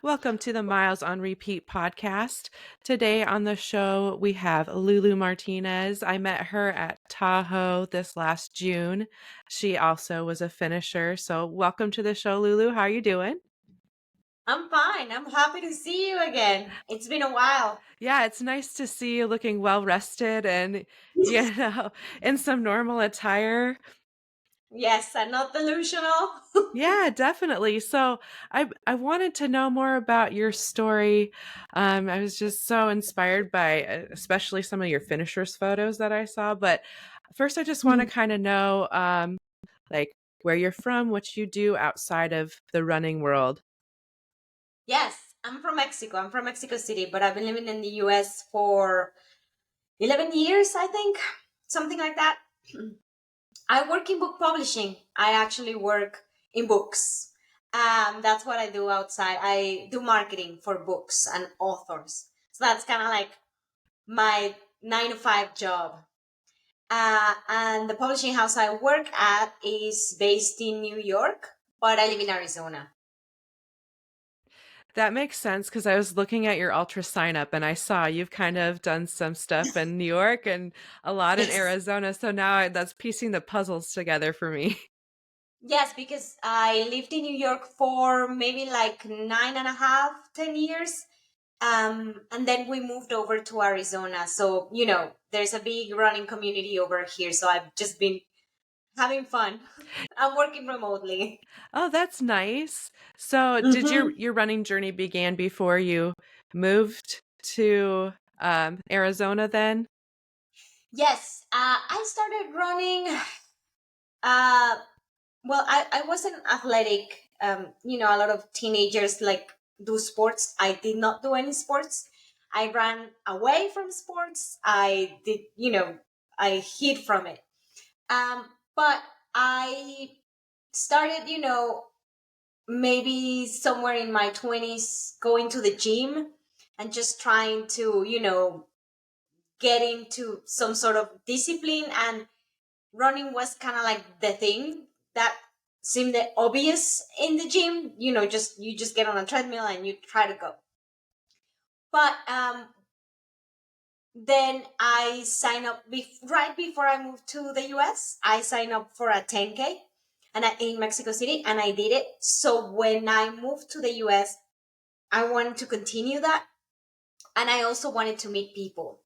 Welcome to the Miles on Repeat podcast. Today on the show, we have Lulu Martinez. I met her at Tahoe this last June. She also was a finisher. So, welcome to the show, Lulu. How are you doing? I'm fine. I'm happy to see you again. It's been a while. Yeah, it's nice to see you looking well rested and, you know, in some normal attire. Yes, I'm not delusional. Yeah, definitely. So I wanted to know more about your story. I was just so inspired by especially some of your finishers photos that I saw. But first, I just want to kind of know like where you're from, what you do outside of the running world. Yes, I'm from Mexico. I'm from Mexico City, but I've been living in the US for 11 years, I think. Something like that. I work in book publishing. I actually work in books. That's what I do outside. I do marketing for books and authors. So that's kind of like my 9 to 5 job. And the publishing house I work at is based in New York, but I live in Arizona. That makes sense because I was looking at your ultra sign up and I saw you've kind of done some stuff in New York and a lot in Yes. Arizona. So now that's piecing the puzzles together for me. Yes, because I lived in New York for maybe like 9.5, 10 years. And then we moved over to Arizona. So, there's a big running community over here. So I've just been having fun. I'm working remotely. Oh, that's nice. So, did your Hmm. your running journey began before you moved to Arizona then? Yes, I started running. Uh, Well, I wasn't athletic. A lot of teenagers like do sports. I did not do any sports. I ran away from sports. I did, I hid from it. But I started, maybe somewhere in my 20s going to the gym and just trying to, get into some sort of discipline, and running was kind of like the thing that seemed the obvious in the gym. Just you just get on a treadmill and you try to go. But then I signed up right before I moved to the US. I signed up for a 10K and in Mexico City, and I did it. So when I moved to the US, I wanted to continue that, and I also wanted to meet people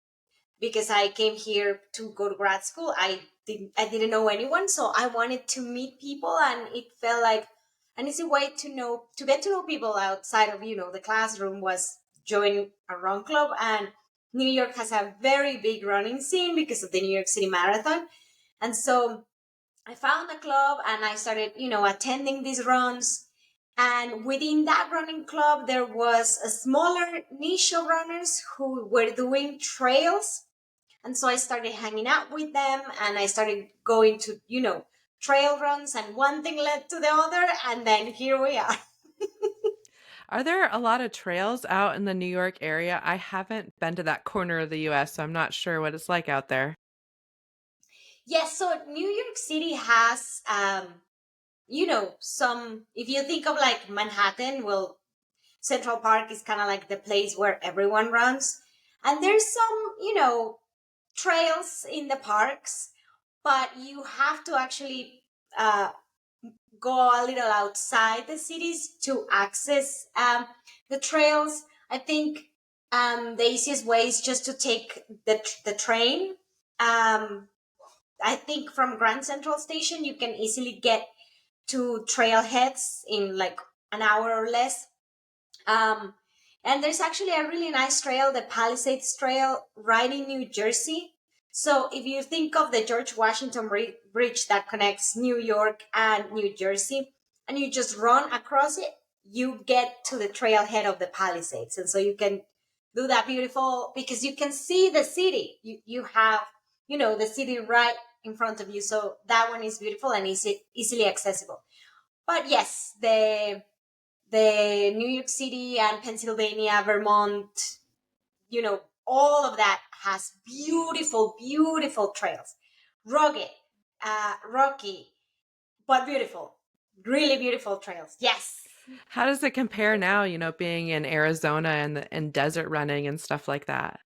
because I came here to go to grad school. I didn't know anyone, so I wanted to meet people, and it felt like an easy way to get to know people outside of the classroom was join a run club. And New York has a very big running scene because of the New York City Marathon, and so I found a club and I started attending these runs. And within that running club, there was a smaller niche of runners who were doing trails, and so I started hanging out with them, and I started going to, trail runs, and one thing led to the other. And then here we are. Are there a lot of trails out in the New York area? I haven't been to that corner of the US, so I'm not sure what it's like out there. Yes, so New York City has, some, if you think of like Manhattan, well, Central Park is kind of like the place where everyone runs. And there's some, trails in the parks, but you have to actually go a little outside the cities to access the trails. I think the easiest way is just to take the train. I think from Grand Central Station, you can easily get to trailheads in like an hour or less. Um, and there's actually a really nice trail, the Palisades Trail, right in New Jersey. So if you think of the George Washington Bridge that connects New York and New Jersey, and you just run across it, you get to the trailhead of the Palisades. And so you can do that beautiful, because you can see the city. You have, the city right in front of you. So that one is beautiful and easily accessible. But yes, the New York City and Pennsylvania, Vermont, all of that has beautiful, beautiful trails. Rugged, rocky, but beautiful. Really beautiful trails. Yes. How does it compare now, being in Arizona and desert running and stuff like that?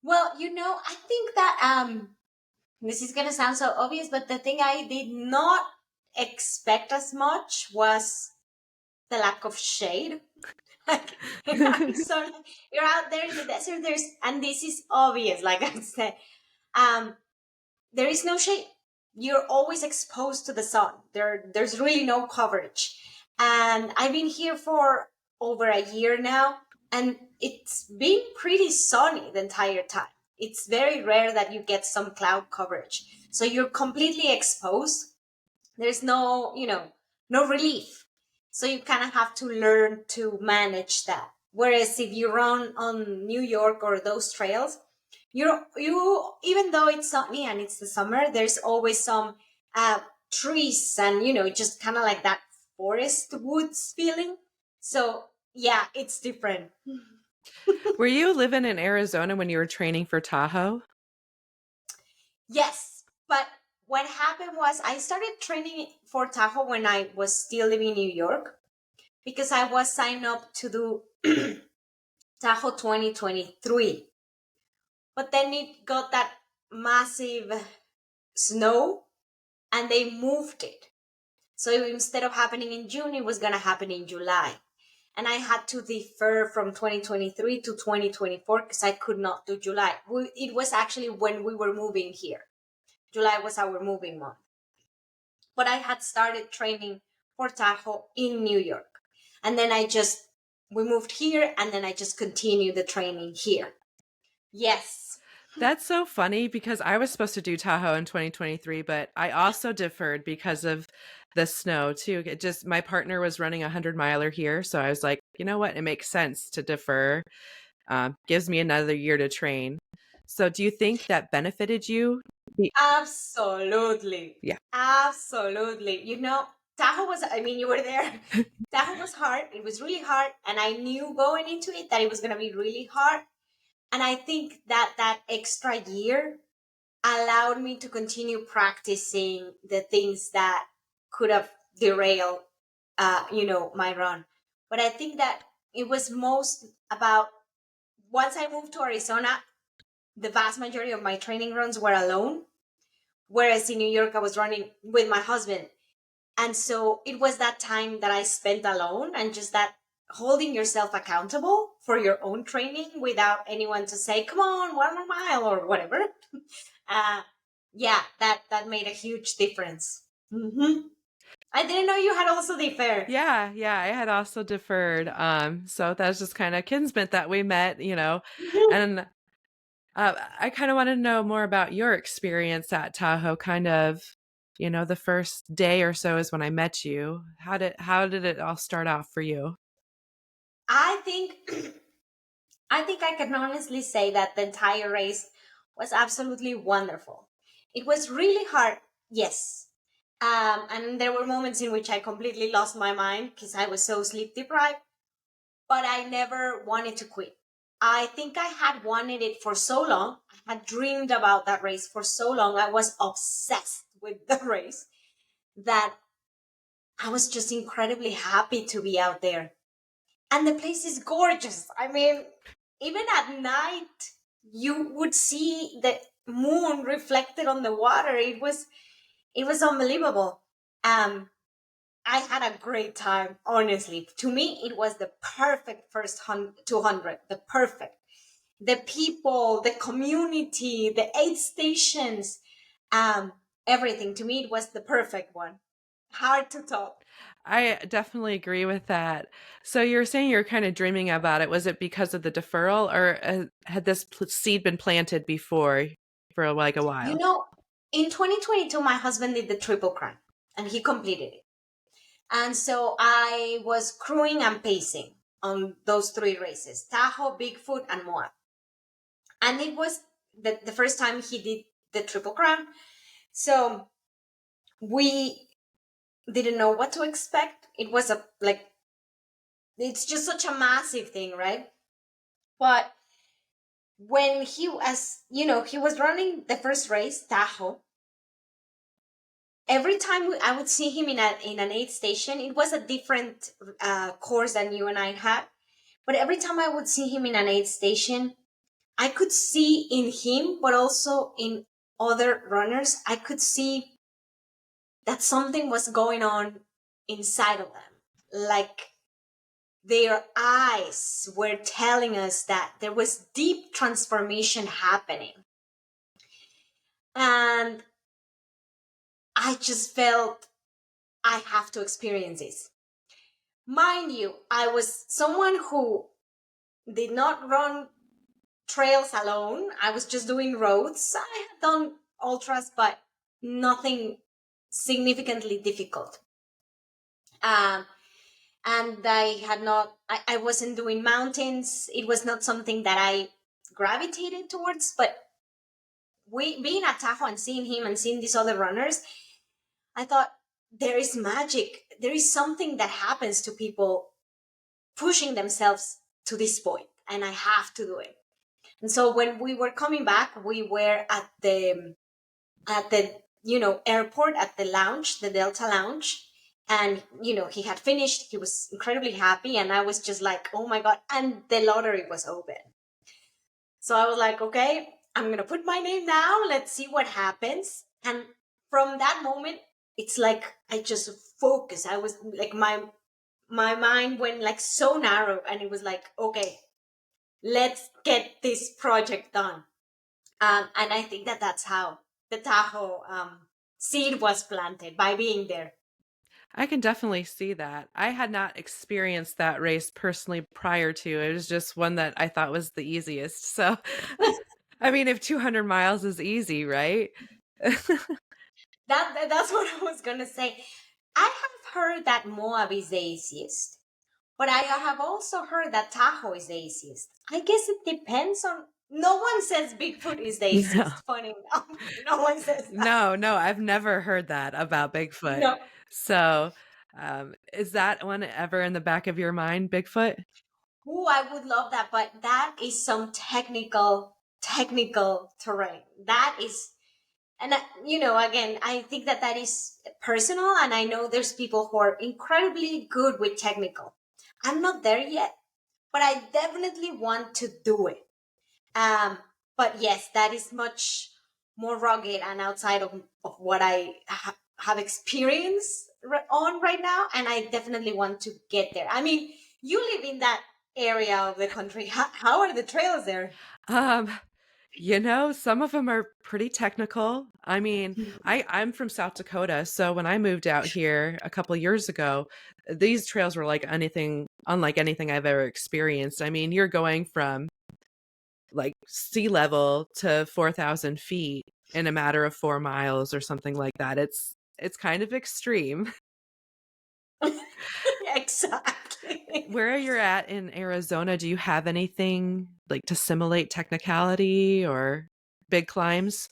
Well, I think that this is gonna sound so obvious, but the thing I did not expect as much was the lack of shade. Like in Arizona, you're out there in the desert. And this is obvious. Like I said, um, there is no shade. You're always exposed to the sun. There's really no coverage. And I've been here for over a year now, and it's been pretty sunny the entire time. It's very rare that you get some cloud coverage. So you're completely exposed. There's no relief. So you kind of have to learn to manage that. Whereas if you run on New York or those trails, you even though it's sunny and it's the summer, there's always some uh, trees and just kind of like that forest woods feeling. So yeah, it's different. Were you living in Arizona when you were training for Tahoe? Yes, but what happened was I started training for Tahoe when I was still living in New York because I was signed up to do Tahoe 2023. But then it got that massive snow and they moved it. So instead of happening in June, it was going to happen in July. And I had to defer from 2023 to 2024 because I could not do July. It was actually when we were moving here. July was our moving month. But I had started training for Tahoe in New York. And then we moved here and then I just continued the training here. Yes. That's so funny because I was supposed to do Tahoe in 2023, but I also deferred because of the snow too. It just, my partner was running a 100 miler here. So I was like, you know what? It makes sense to defer. Gives me another year to train. So do you think that benefited you? Absolutely. Yeah. Absolutely. Tahoe was, I mean, you were there. Tahoe was hard. It was really hard. And I knew going into it that it was going to be really hard. And I think that that extra year allowed me to continue practicing the things that could have derailed, my run. But I think that it was most about once I moved to Arizona, the vast majority of my training runs were alone. Whereas in New York, I was running with my husband. And so it was that time that I spent alone and just that holding yourself accountable for your own training without anyone to say, come on, 1 more mile or whatever. Uh, yeah, that made a huge difference. I didn't know you had also the fair. Yeah, yeah, I had also deferred. So that's just kind of kinsmet that we met, and I kind of want to know more about your experience at Tahoe. Kind of, the first day or so is when I met you. How did it all start off for you? I think I can honestly say that the entire race was absolutely wonderful. It was really hard, yes. And there were moments in which I completely lost my mind because I was so sleep deprived, but I never wanted to quit. I think I had wanted it for so long. I had dreamed about that race for so long. I was obsessed with the race that I was just incredibly happy to be out there. And the place is gorgeous. I mean, even at night, you would see the moon reflected on the water. It was unbelievable. Um, I had a great time. Honestly, to me, it was the perfect first 200. The perfect. The people, the community, the aid stations, um, everything. To me, it was the perfect one. Hard to top. I definitely agree with that. So you were saying you're kind of dreaming about it. Was it because of the deferral, or had this seed been planted before for like a You while? know, in 2022, my husband did the triple crown and he completed it. And so I was crewing and pacing on those three races: Tahoe, Bigfoot, and Moab. And it was the first time he did the triple crown. So we didn't know what to expect. It was it's just such a massive thing, right? But when he was running the first race, Tahoe, every time I would see him in an aid station, it was a different course than you and I had. But every time I would see him in an aid station, I could see in him, but also in other runners, I could see that something was going on inside of them. Like their eyes were telling us that there was deep transformation happening. And I just felt I have to experience this. Mind you, I was someone who did not run trails alone. I was just doing roads. I had done ultras, but nothing significantly difficult. Um, and I wasn't doing mountains. It was not something that I gravitated towards, but being at Tahoe and seeing him and seeing these other runners, I thought there is magic. There is something that happens to people pushing themselves to this point, and I have to do it. And so when we were coming back, we were at the airport, at the lounge, the Delta lounge, and he had finished. He was incredibly happy, and I was just like, oh my god! And the lottery was open, so I was like, okay, I'm gonna put my name down. Let's see what happens. And from that moment, it's like I just focused. I was like my mind went like so narrow, and it was like, okay, let's get this project done. And I think that that's how the Tahoe seed was planted, by being there. I can definitely see that. I had not experienced that race personally prior to. It was just one that I thought was the easiest. So, I mean, if 200 miles is easy, right? That's what I was gonna say. I have heard that Moab is the easiest, but I have also heard that Tahoe is the easiest. I guess it depends on. No one says Bigfoot is the No. easiest. Funny enough, no one says that. No, I've never heard that about Bigfoot. No. So, is that one ever in the back of your mind, Bigfoot? Ooh, I would love that, but that is some technical terrain. That is, and again, I think that that is personal, and I know there's people who are incredibly good with technical. I'm not there yet, but I definitely want to do it. Um, but yes, that is much more rugged and outside of what I have experienced on right now. And I definitely want to get there. I mean, you live in that area of the country. How are the trails there? Um, some of them are pretty technical. I mean, I'm from South Dakota, so when I moved out here a couple years ago, these trails were like anything unlike anything I've ever experienced. I mean, you're going from like sea level to 4,000 feet in a matter of 4 miles or something like that. It's kind of extreme. Exactly. Where you're at in Arizona, do you have anything like to simulate technicality or big climbs?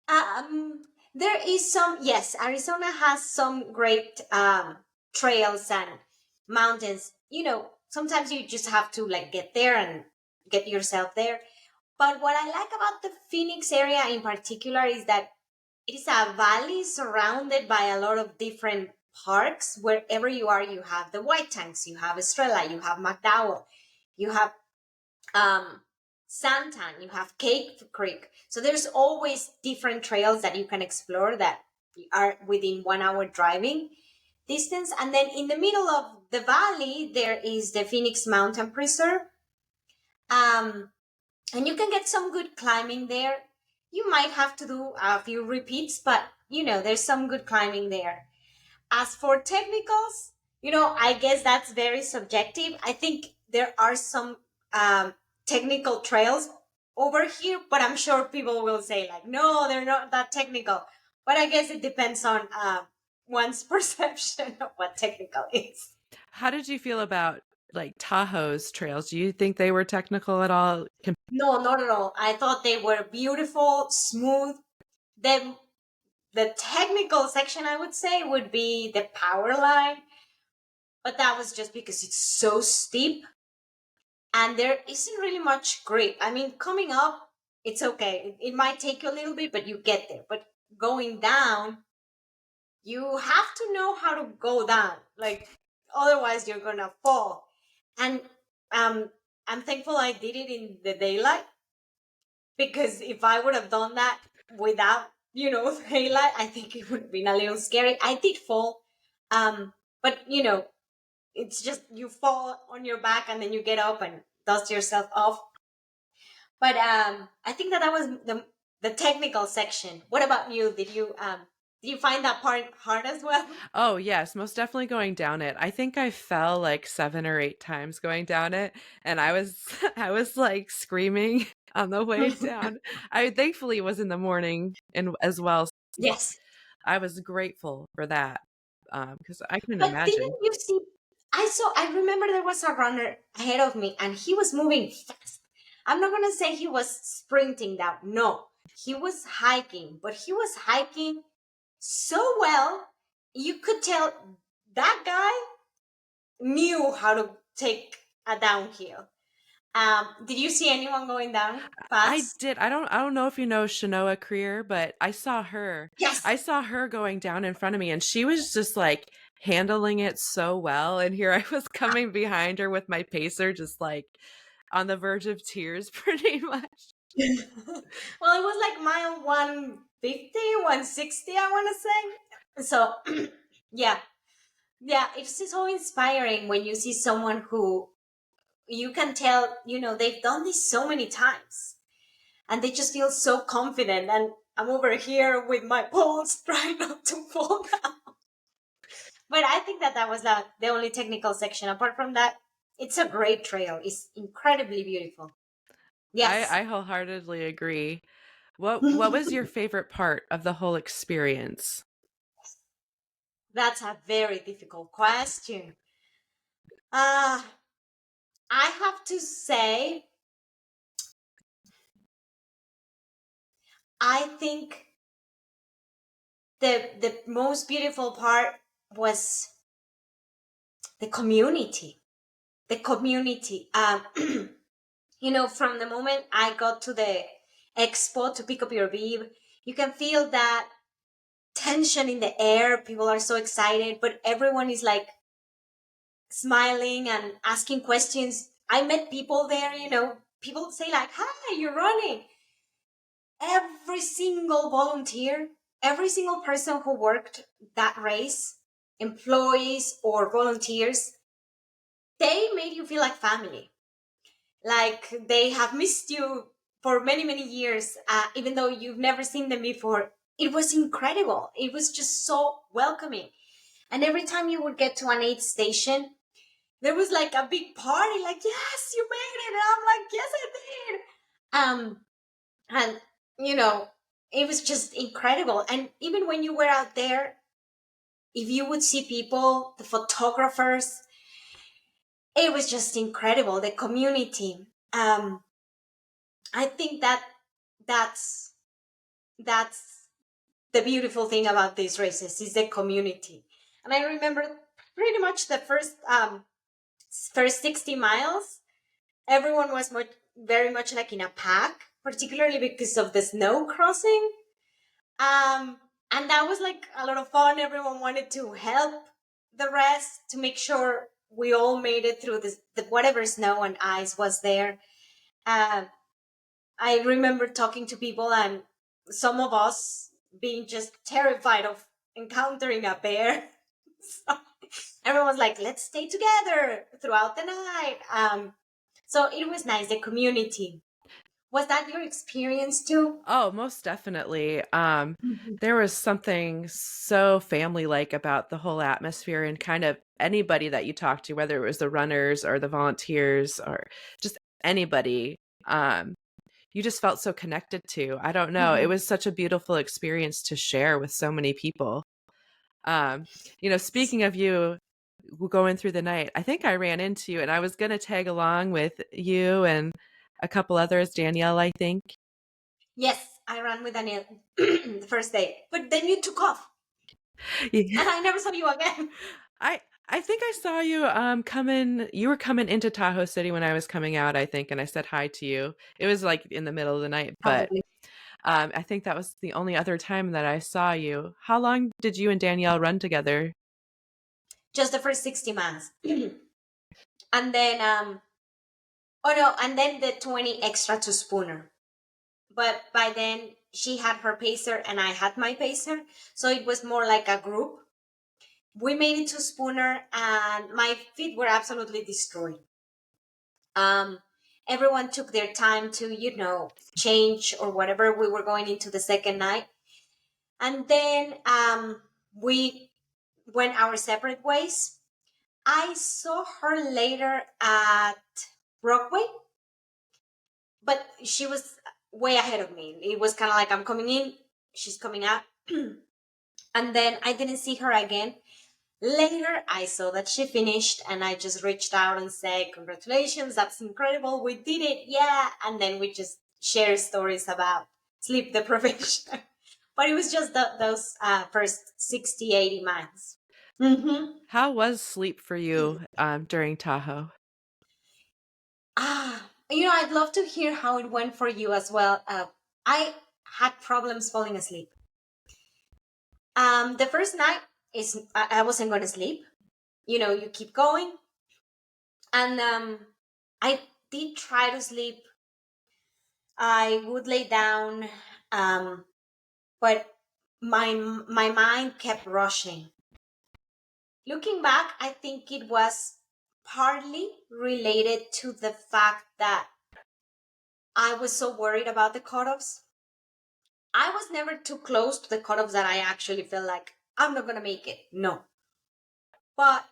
Um, there is some, yes, Arizona has some great trails and mountains. Sometimes you just have to like get there and get yourself there. But what I like about the Phoenix area in particular is that it is a valley surrounded by a lot of different parks. Wherever you are, you have the White Tanks, you have Estrella, you have McDowell, you have um, Santan, you have Cake Creek. So there's always different trails that you can explore that are within 1 hour driving distance. And then in the middle of the valley, there is the Phoenix Mountain Preserve. Um, and you can get some good climbing there. You might have to do a few repeats, but there's some good climbing there. As for technicals, I guess that's very subjective. I think there are some technical trails over here, but I'm sure people will say like, no, they're not that technical. But I guess it depends on one's perception of what technical is. How did you feel about like Tahoe's trails? Do you think they were technical at all? No, not at all. I thought they were beautiful, smooth. The the technical section, I would say, would be the power line, but that was just because it's so steep and there isn't really much grip. I mean, coming up, it's okay. It might take you a little bit, but you get there. But going down, You have to know how to go down, like otherwise you're gonna fall. And um, I'm thankful I did it in the daylight, because if I would have done that without, daylight, I think it would have been a little scary. I did fall, but it's just you fall on your back and then you get up and dust yourself off. But I think that was the technical section. What about you? Did you find that part hard as well? Oh, yes, most definitely going down it. I think I fell like 7 or 8 times going down it, and I was I was like screaming on the way down. I thankfully was in the morning and as well, so Yes. I was grateful for that. Because I couldn't But didn't imagine. you see? I remember there was a runner ahead of me and he was moving fast. I'm not going to say he was sprinting down. No, he was hiking, but he was hiking so well. You could tell that guy knew how to take a downhill. Did you see anyone going down I fast? did. I don't know if you know Shanoa Creer, but I saw her. Yes. I saw her going down in front of me and she was just like handling it so well. And here I was coming behind her with my pacer, just like on the verge of tears, pretty much. Well, it was like mile 150, 160, I want to say. So, yeah. Yeah, it's so inspiring when you see someone who you can tell, they've done this so many times and they just feel so confident. And I'm over here with my poles trying not to fall down. But I think that was the only technical section. Apart from that, it's a great trail. It's incredibly beautiful. Yes. I wholeheartedly agree. What was your favorite part of the whole experience? That's a very difficult question. Uh, I have to say, I think the most beautiful part was the community. The community. From the moment I got to the expo to pick up your bib, you can feel that tension in the air. People are so excited, but everyone is like smiling and asking questions. I met people there, people say like, "Hi, you're running." Every single volunteer, every single person who worked that race, employees or volunteers, they made you feel like family. Like they have missed you for many, many years, even though you've never seen them before. It was incredible. It was just so welcoming. And every time you would get to an aid station, there was like a big party, like, yes, you made it. And I'm like, yes, I did. And, it was just incredible. And even when you were out there, if you would see people, the photographers, it was just incredible. The community. I think that's that's the beautiful thing about these races is the community. And I remember pretty much the first 60 miles, everyone was very much like in a pack, particularly because of the snow crossing. And that was like a lot of fun. Everyone wanted to help the rest to make sure we all made it through whatever snow and ice was there. Um, I remember talking to people and some of us being just terrified of encountering a bear. So everyone was like, let's stay together throughout the night. So it was nice, the community. Was that your experience too? Oh, most definitely. Mhm. There was something so family-like about the whole atmosphere and kind of anybody that you talked to, whether it was the runners or the volunteers or just anybody, you just felt so connected to. I don't know. It Mhm. was such a beautiful experience to share with so many people. Um, speaking of you going through the night, I think I ran into you and I was going to tag along with you and a couple others, Danielle, I think. Yes, I ran with Daniel the first day, but then you took off, and I never saw you again. I I think I saw you coming you were coming into Tahoe City when I was coming out, I think, and I said hi to you. It was like in the middle of the night, but Probably. I think that was the only other time that I saw you. How long did you and Danielle run together? Just the first 60 miles. And then oh no, and then the 20 extra to Spooner. But by then she had her pacer and I had my pacer, so it was more like a group. We made it to Spooner and my feet were absolutely destroyed. Um, Everyone took their time to, change or whatever. We were going into the second night. And then we went our separate ways. I saw her later at Brockway, but she was way ahead of me. It was kind of like I'm coming in, she's coming out. And then I didn't see her again. Later, I saw that she finished and I just reached out and said, congratulations, that's incredible. We did it. Yeah. And then we just share stories about sleep deprivation. But it was just those first 60, 80 miles. Mm-hmm. How was sleep for you during Tahoe? I'd love to hear how it went for you as well. I had problems falling asleep. The first night is I wasn't going to sleep. You keep going, and I did try to sleep. I would lay down, but my mind kept rushing. Looking back, I think it was partly related to the fact that I was so worried about the cutoffs. I was never too close to the cutoffs that I actually felt like I'm not gonna make it. No, but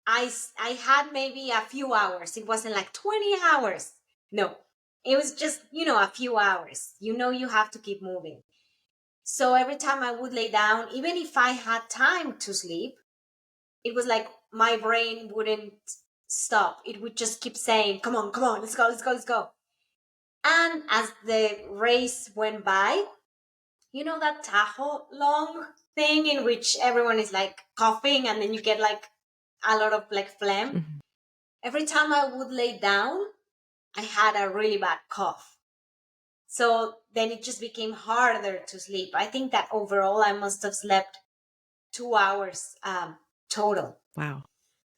I had maybe a few hours. It wasn't like 20 hours. No, it was just a few hours. You have to keep moving. So every time I would lay down, even if I had time to sleep, it was like my brain wouldn't stop. It would just keep saying, come on, let's go, let's go, let's go. And as the race went by, that Tahoe long thing in which everyone is like coughing and then you get like a lot of like phlegm. Mhm. Every time I would lay down, I had a really bad cough. So then it just became harder to sleep. I think that overall I must have slept 2 hours total Wow.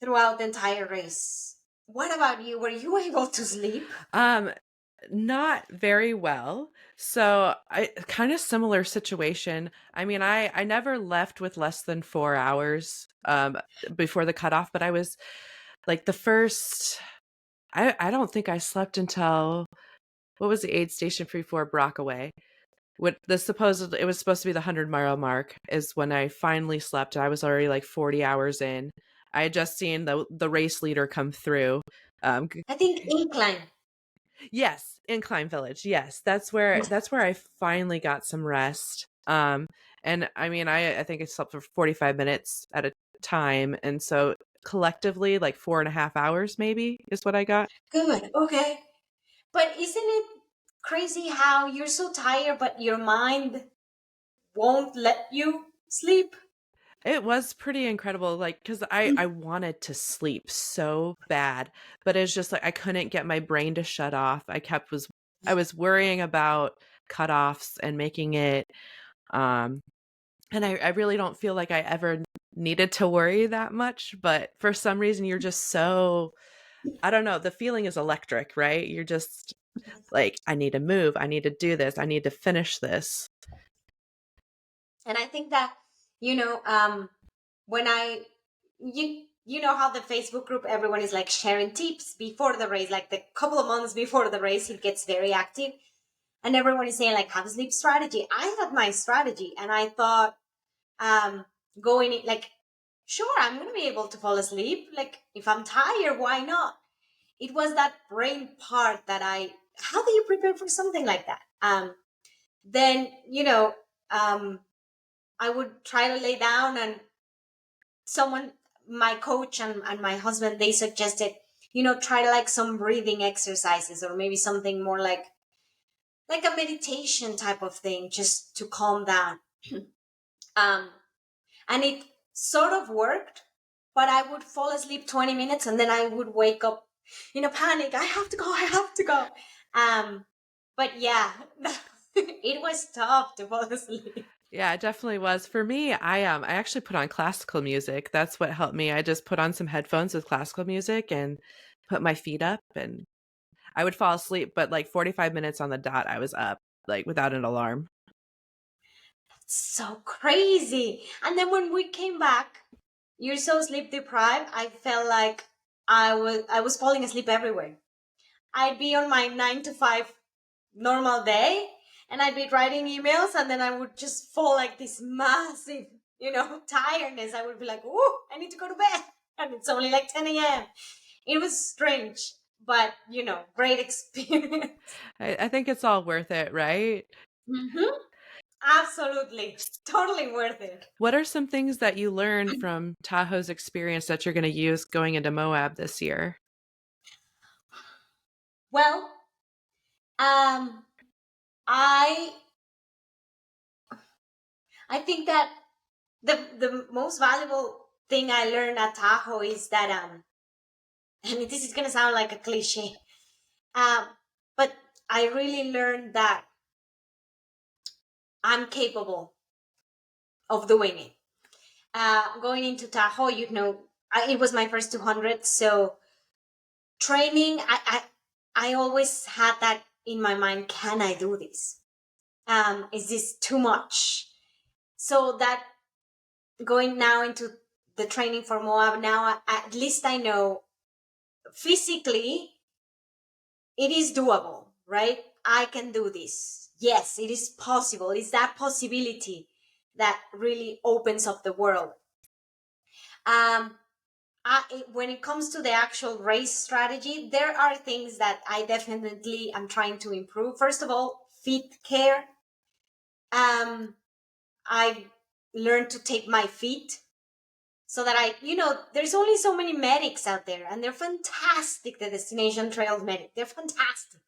throughout the entire race. What about you? Were you able to sleep? Um, Not very well. So I kind of similar situation. I mean, I never left with less than 4 hours before the cutoff, but I was like the first. I don't think I slept until what was the aid station before Brockaway? What the supposed it was supposed to be the 100-mile mark is when I finally slept. I was already like 40 hours in. I had just seen the race leader come through. Um, I think incline. Yes, Incline Village. Yes, that's where I finally got some rest. And I mean, I think I slept for 45 minutes at a time, and so collectively, like 4.5 hours maybe is what I got. Good. Okay. But isn't it crazy how you're so tired, but your mind won't let you sleep? It was pretty incredible, like because I wanted to sleep so bad, but it's just like I couldn't get my brain to shut off. I was worrying about cutoffs and making it. Um, And I really don't feel like I ever needed to worry that much, but for some reason you're just so I don't know, the feeling is electric, right? You're just like, I need to move, I need to do this, I need to finish this. And I think that, when you know how the Facebook group, everyone is like sharing tips before the race, like the couple of months before the race, it gets very active. And everyone is saying like, have a sleep strategy. I had my strategy and I thought, going in, like, sure, I'm going to be able to fall asleep. Like, if I'm tired, why not? It was that brain part that how do you prepare for something like that? Then, I would try to lay down and someone, my coach and my husband, they suggested, try to like some breathing exercises or maybe something more like a meditation type of thing just to calm down. Um, and it sort of worked, but I would fall asleep 20 minutes and then I would wake up in a panic. I have to go. But yeah, It was tough to fall asleep. Yeah, it definitely was. For me, I actually put on classical music. That's what helped me. I just put on some headphones with classical music and put my feet up, and I would fall asleep, but like 45 minutes on the dot I was up, like without an alarm. So crazy. And then when we came back, you're so sleep deprived, I felt like I was falling asleep everywhere. I'd be on my 9 to 5 normal day, and I'd be writing emails, and then I would just fall like this massive, tiredness. I would be like, "Oh, I need to go to bed," and it's only like 10 a.m. It was strange, but great experience. I think it's all worth it, right? Hmm. Absolutely, totally worth it. What are some things that you learned from Tahoe's experience that you're going to use going into Moab this year? Well, um, I I think that the most valuable thing I learned at Tahoe is that and this is gonna sound like a cliche, um, but I really learned that I'm capable of doing it. Going into Tahoe, it was my first 200, so training, I always had that in my mind. Can I do this? Is this too much? So that going now into the training for Moab, now at least I know physically it is doable, right? I can do this. Yes, it is possible. It's that possibility that really opens up the world. Um, when it comes to the actual race strategy, there are things that I definitely am trying to improve. First of all, feet care. Um, I learned to take my feet so that there's only so many medics out there, and they're fantastic. The Destination Trails medic, they're fantastic.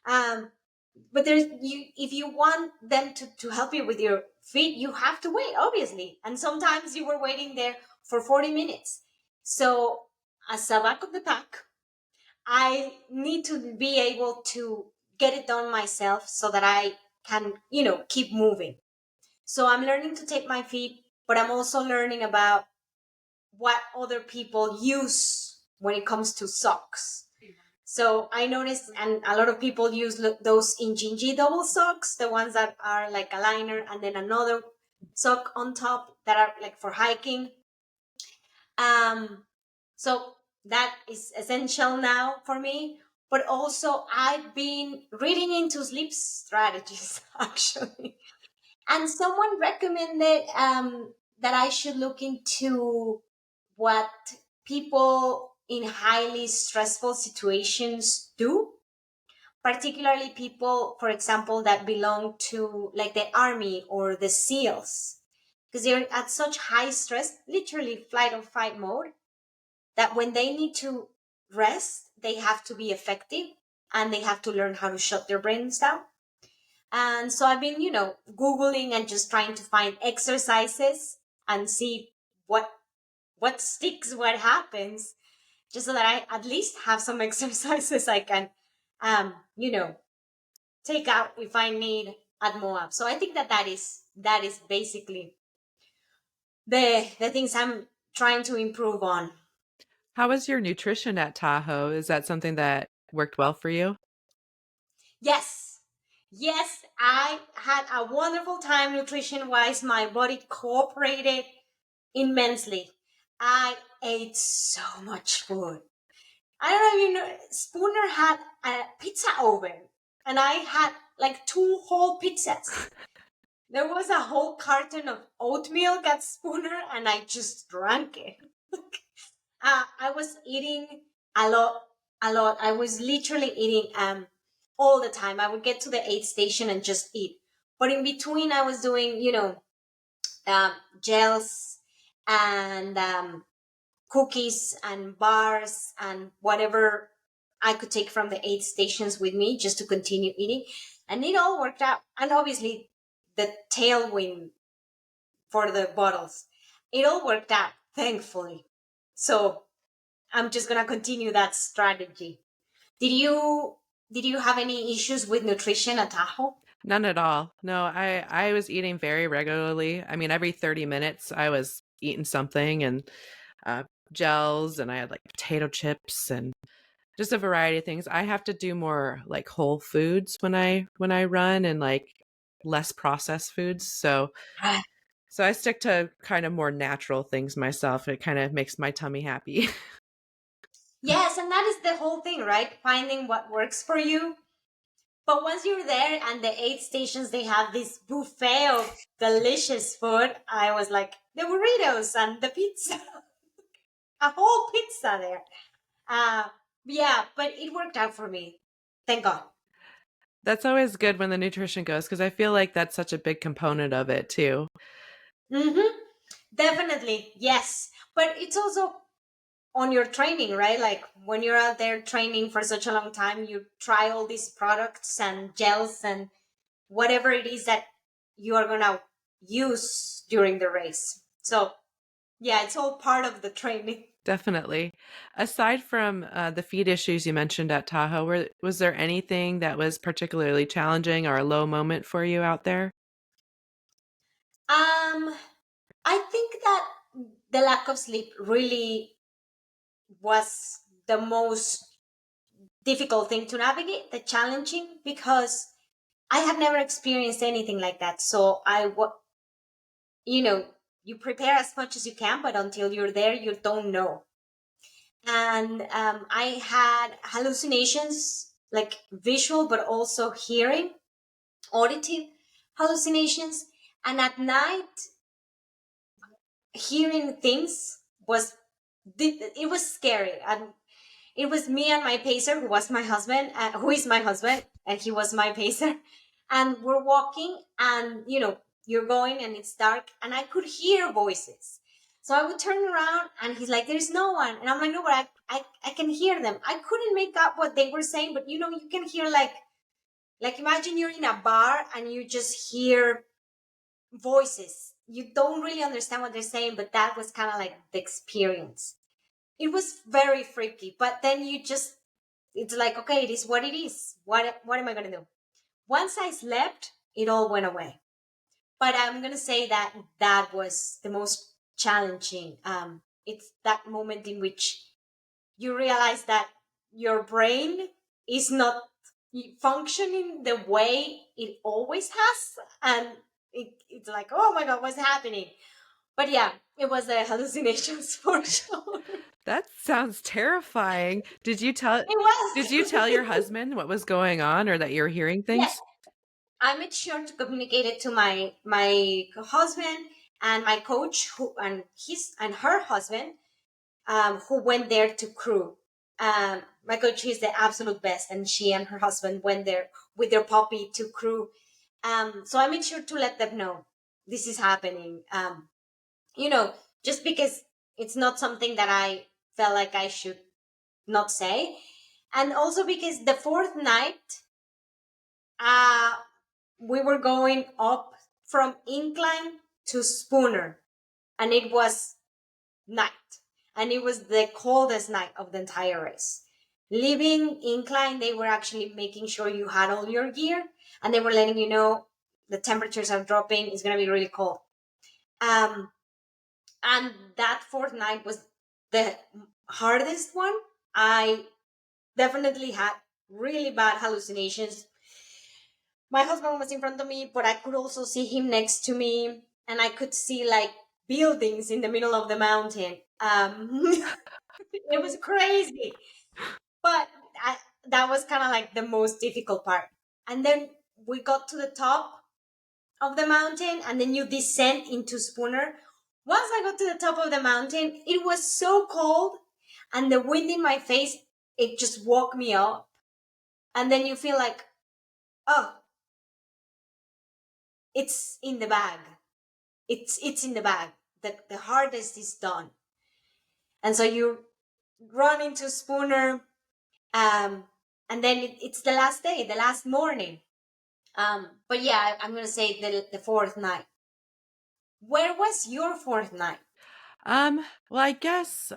Um, but if you want them to help you with your feet, you have to wait, obviously. And sometimes you were waiting there for 40 minutes. So as a back of the pack, I need to be able to get it done myself so that I can, keep moving. So I'm learning to take my feet, but I'm also learning about what other people use when it comes to socks. So I noticed, and a lot of people use those Injinji double socks, the ones that are like a liner and then another sock on top that are like for hiking. So that is essential now for me. But also, I've been reading into sleep strategies actually, and someone recommended that I should look into what people in highly stressful situations do, particularly people, for example, that belong to like the army or the SEALs, because they're at such high stress, literally flight or fight mode, that when they need to rest, they have to be effective and they have to learn how to shut their brains down. And so I've been, Googling and just trying to find exercises and see what sticks, what happens, just so that I at least have some exercises I can, um, you know, take out if I need at Moab. So I think that is basically the things I'm trying to improve on. How was your nutrition at Tahoe? Is that something that worked well for you? Yes. Yes, I had a wonderful time nutrition wise. My body cooperated immensely. I ate so much food. I don't know if you know, Spooner had a pizza oven, and I had like two whole pizzas. There was a whole carton of oat milk at Spooner, and I just drank it. I was eating a lot, a lot. I was literally eating all the time. I would get to the aid station and just eat. But in between, I was doing, um, gels and cookies and bars and whatever I could take from the aid stations with me just to continue eating. And it all worked out. And obviously, the tailwind for the bottles, it all worked out, thankfully. So I'm just gonna continue that strategy. Did you did you have any issues with nutrition at Tahoe? None at all. No, I was eating very regularly. I mean, every 30 minutes I was eating something and uh, gels, and I had like potato chips and just a variety of things. I have to do more like whole foods when I run, and like less processed foods. So I stick to kind of more natural things myself. It kind of makes my tummy happy. Yes, and that is the whole thing, right? Finding what works for you. But once you're there and the aid stations, they have this buffet of delicious food. I was like, the burritos and the pizza, a whole pizza there. Uh, yeah, but it worked out for me. Thank God. That's always good when the nutrition goes, because I feel like that's such a big component of it too. Mm-hmm. Definitely, yes. But it's also on your training, right? Like when you're out there training for such a long time, you try all these products and gels and whatever it is that you are gonna use during the race. So yeah, it's all part of the training. Definitely. Aside from the feed issues you mentioned at Tahoe, was there anything that was particularly challenging or a low moment for you out there? Um, I think that the lack of sleep really was the most difficult thing to navigate, the challenging, because I had never experienced anything like that. So you know, you prepare as much as you can, but until you're there, you don't know. And I had hallucinations, like visual, but also hearing, auditive hallucinations. And at night, hearing things was it was scary. And it was me and my pacer, who was my husband, who is my husband, and he was my pacer. And we're walking, and you're going, and it's dark, and I could hear voices. So I would turn around, and he's like, "There's no one," and I'm like, "No, but I can hear them." I couldn't make out what they were saying, but you can hear like imagine you're in a bar and you just hear voices. You don't really understand what they're saying, but that was kind of like the experience. It was very freaky, but then it's like, okay, it is what it is. What am I going to do? Once I slept, it all went away. But I'm going to say that that was the most challenging. It's that moment in which you realize that your brain is not functioning the way it always has, and it's like, oh my god, what's happening? But yeah, it was the hallucinations for sure. That sounds terrifying. It Did you tell your was. husband what was going on or that you were hearing Yes, things? I made sure to communicate it to my husband and my coach, who and his and her husband, who went there to crew. My coach is the absolute best, and she and her husband went there with their puppy to crew. So I made sure to let them know this is happening. You know, just because it's not something that I felt like I should not say, and also because the fourth night, uh, we were going up from incline to Spooner, and it was night, and it was the coldest night of the entire race. Leaving incline, they were actually making sure you had all your gear, and they were letting you know the temperatures are dropping. It's going to be really cold. Um, and that fourth night was the hardest one. I definitely had really bad hallucinations. My husband was in front of me, but I could also see him next to me, and I could see like buildings in the middle of the mountain. It was crazy, but that was kind of like the most difficult part. And then we got to the top of the mountain, and then you descend into Spooner. Once I got to the top of the mountain, it was so cold, and the wind in my face, it just woke me up. And then you feel like, oh, it's in the bag. It's in the bag. The hardest is done. And so you run into Spooner, um, and then it's the last day, the last morning. But yeah, I'm gonna say the fourth night. Where was your fourth night? Well, I guess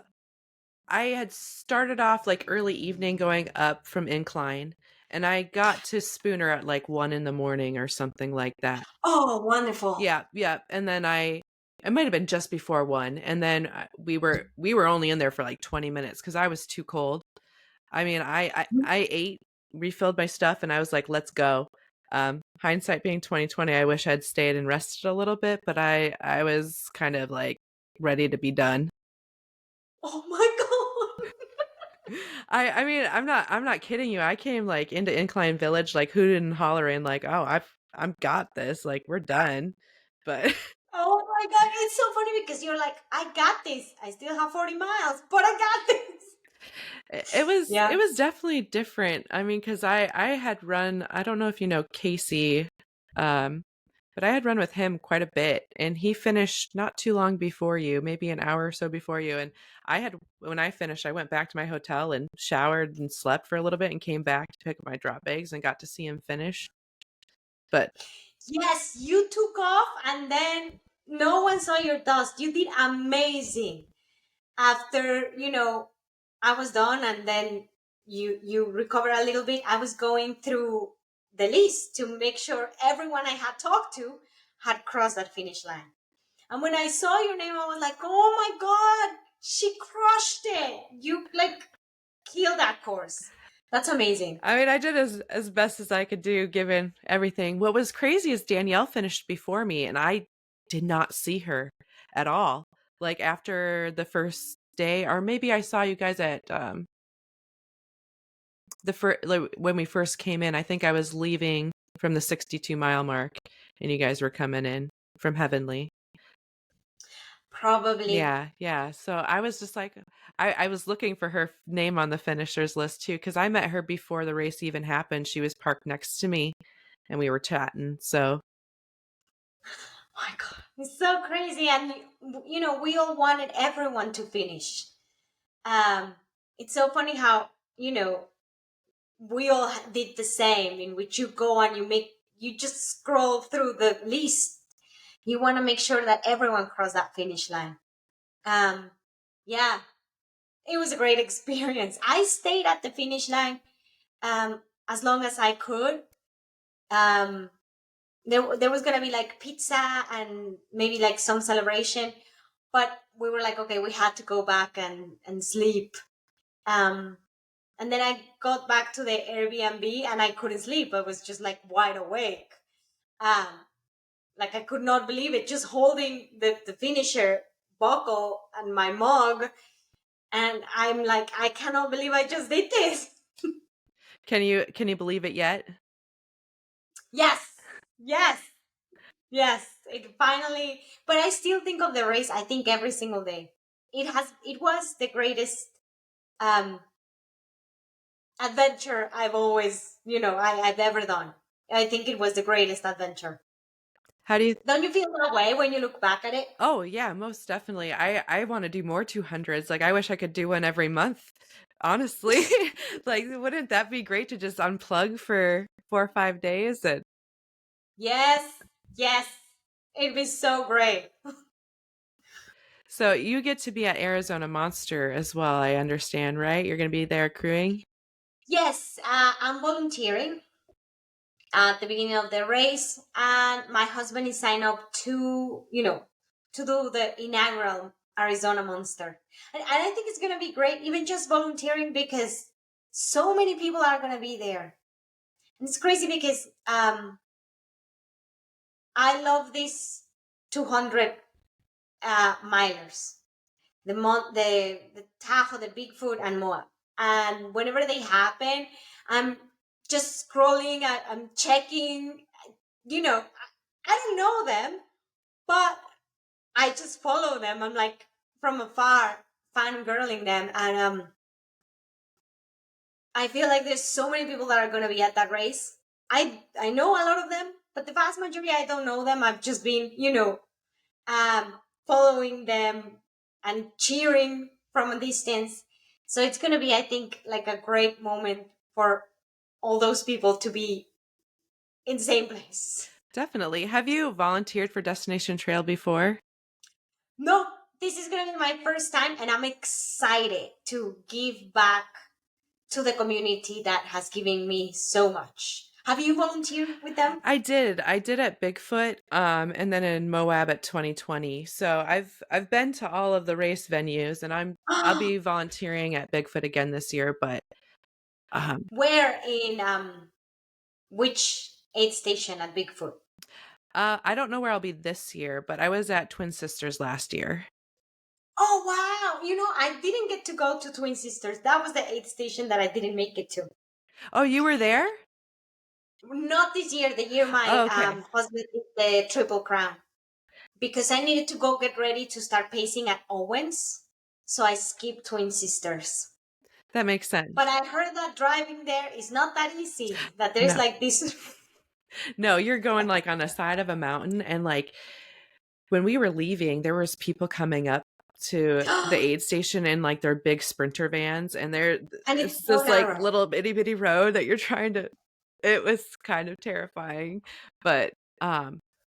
I had started off like early evening going up from incline, and I got to Spooner at like 1 in the morning or something like that. Oh, wonderful. Yeah, yeah. And then it might have been just before 1, and then we were only in there for like 20 minutes because I was too cold. I mean, I ate, refilled my stuff, and I was like, let's go. Hindsight being 2020, I wish I'd stayed and rested a little bit, but I was kind of like ready to be done. Oh my God. I mean, I'm not kidding you. I came like into Incline Village like hooting and hollering like, "Oh, I'm got this. Like we're done." But Oh my God. It's so funny because you're like, I got this. I still have 40 miles, but I got this. it Yeah. was definitely different. I mean, cuz I had run, I don't know if you know Casey, um but I had run with him quite a bit, and he finished not too long before you, maybe an hour or so before you. And when I finished, I went back to my hotel and showered and slept for a little bit and came back to pick up my drop bags and got to see him finish. But Yes, you took off and then no one saw your dust. You did amazing. After, I was done and then you recover a little bit. I was going through the list to make sure everyone I had talked to had crossed that finish line. And when I saw your name, I was like, oh my God, she crushed it. You like killed that course. That's amazing. I mean, I did as best as I could do given everything. What was crazy is Danielle finished before me, and I did not see her at all. Like after the first day, or maybe I saw you guys at the first, like, when we first came in. I think I was leaving from the 62-mile mark, and you guys were coming in from Heavenly. Probably. Yeah, yeah. So I was just like, I was looking for her name on the finishers list too, because I met her before the race even happened. She was parked next to me, and we were chatting. So My God, it's so crazy. And, we all wanted everyone to finish. Um, it's so funny how, we all did the same, in which you go and you just scroll through the list. You want to make sure that everyone crossed that finish line. Um, yeah, it was a great experience. I stayed at the finish line as long as I could. Um, there was gonna be like pizza and maybe like some celebration, but we were like, okay, we had to go back and sleep. Um, and then I got back to the Airbnb and I couldn't sleep. I was just like wide awake. Um, like I could not believe it, just holding the finisher buckle and my mug, and I'm like, I cannot believe I just did this. can you believe it yet? Yes, yes, yes. It finally, but I still think of the race. I think every single day. It was the greatest um adventure I've ever done. I think it was the greatest adventure. How do you? Don't you feel that way when you look back at it? Oh yeah, most definitely. I want to do more 200s. Like I wish I could do one every month. Honestly, like wouldn't that be great to just unplug for 4 or 5 days? And Yes, yes. It'd be so great. so you get to be at Arizona Monster as well. I understand, right? You're going to be there crewing. Yes, I'm volunteering at the beginning of the race, and my husband is signed up to do the inaugural Arizona Monster. And I think it's going to be great, even just volunteering, because so many people are going to be there. And it's crazy because I love these 200 milers, the Tahoe, the Bigfoot, and Moab. And whenever they happen, I'm just scrolling. I'm checking. I don't know them, but I just follow them. I'm like from afar, fangirling them, and I feel like there's so many people that are going to be at that race. I know a lot of them, but the vast majority I don't know them. I've just been um, following them and cheering from a distance. So it's going to be, I think, like a great moment for all those people to be in the same place. Definitely. Have you volunteered for Destination Trail before? No, this is going to be my first time, and I'm excited to give back to the community that has given me so much. Have you volunteered with them? I did. I did at Bigfoot, and then in Moab at 2020. So I've been to all of the race venues, and I'll be volunteering at Bigfoot again this year. But um, Where in which aid station at Bigfoot? I don't know where I'll be this year, but I was at Twin Sisters last year. Oh wow! I didn't get to go to Twin Sisters. That was the aid station that I didn't make it to. Oh, you were there? Not this year. The year my Oh, okay. husband did the Triple Crown, because I needed to go get ready to start pacing at Owens, so I skipped Twin Sisters. That makes But sense. I heard that driving there is not that easy. That there's No. like this. No, you're going like on the side of a mountain, and like when we were leaving, there was people coming up to the aid station in like their big sprinter vans, and And it's it's so this like narrow. little bitty bitty road that you're trying to. It was kind of terrifying, but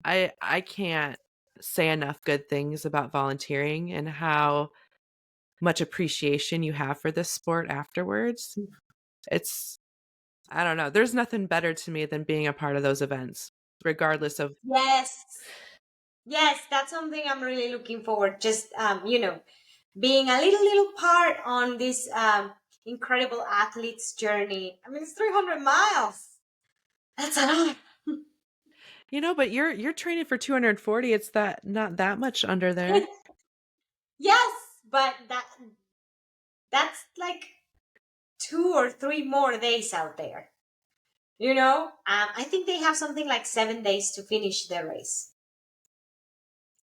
I can't say enough good things about volunteering and how much appreciation you have for this sport afterwards. It's I don't know. There's nothing better to me than being a part of those events, regardless of. Yes. Yes, that's something I'm really looking forward. Just being a little part on this incredible athlete's journey. I mean, it's 300 miles. That's a lot. But you're training for 240. It's that not that much under there. Yes, but that's like 2 or 3 more days out there. I think they have something like 7 days to finish the race.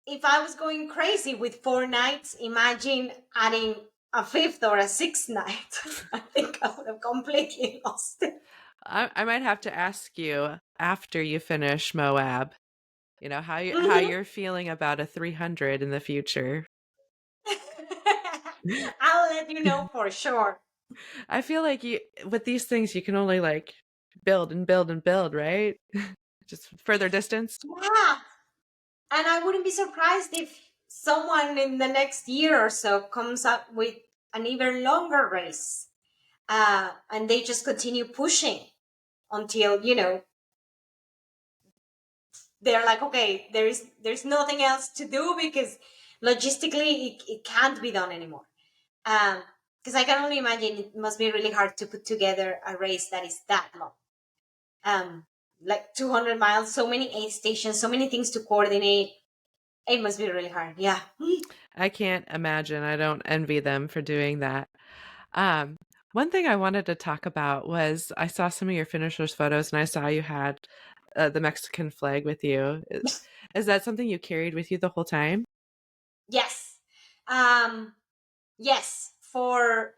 If I was going crazy with 4 nights, imagine adding a fifth or a sixth night. I think I would have completely lost it. I might have to ask you after you finish Moab, how Mhm. you're feeling about a 300 in the future. I'll let you know for sure. I feel like you with these things you can only like build and build and build, right? Just further distance. Yeah. And I wouldn't be surprised if someone in the next year or so comes up with an even longer race. And they just continue pushing until, they're like, okay, there's nothing else to do because logistically it can't be done anymore. Because I can only imagine it must be really hard to put together a race that is that long. Like 200 miles, so many aid stations, so many things to coordinate. It must be really hard. Yeah. I can't imagine. I don't envy them for doing that. Um, One thing I wanted to talk about was I saw some of your finishers photos and I saw you had the Mexican flag with you. Is that something you carried with you the whole time? Yes. Um, yes. For,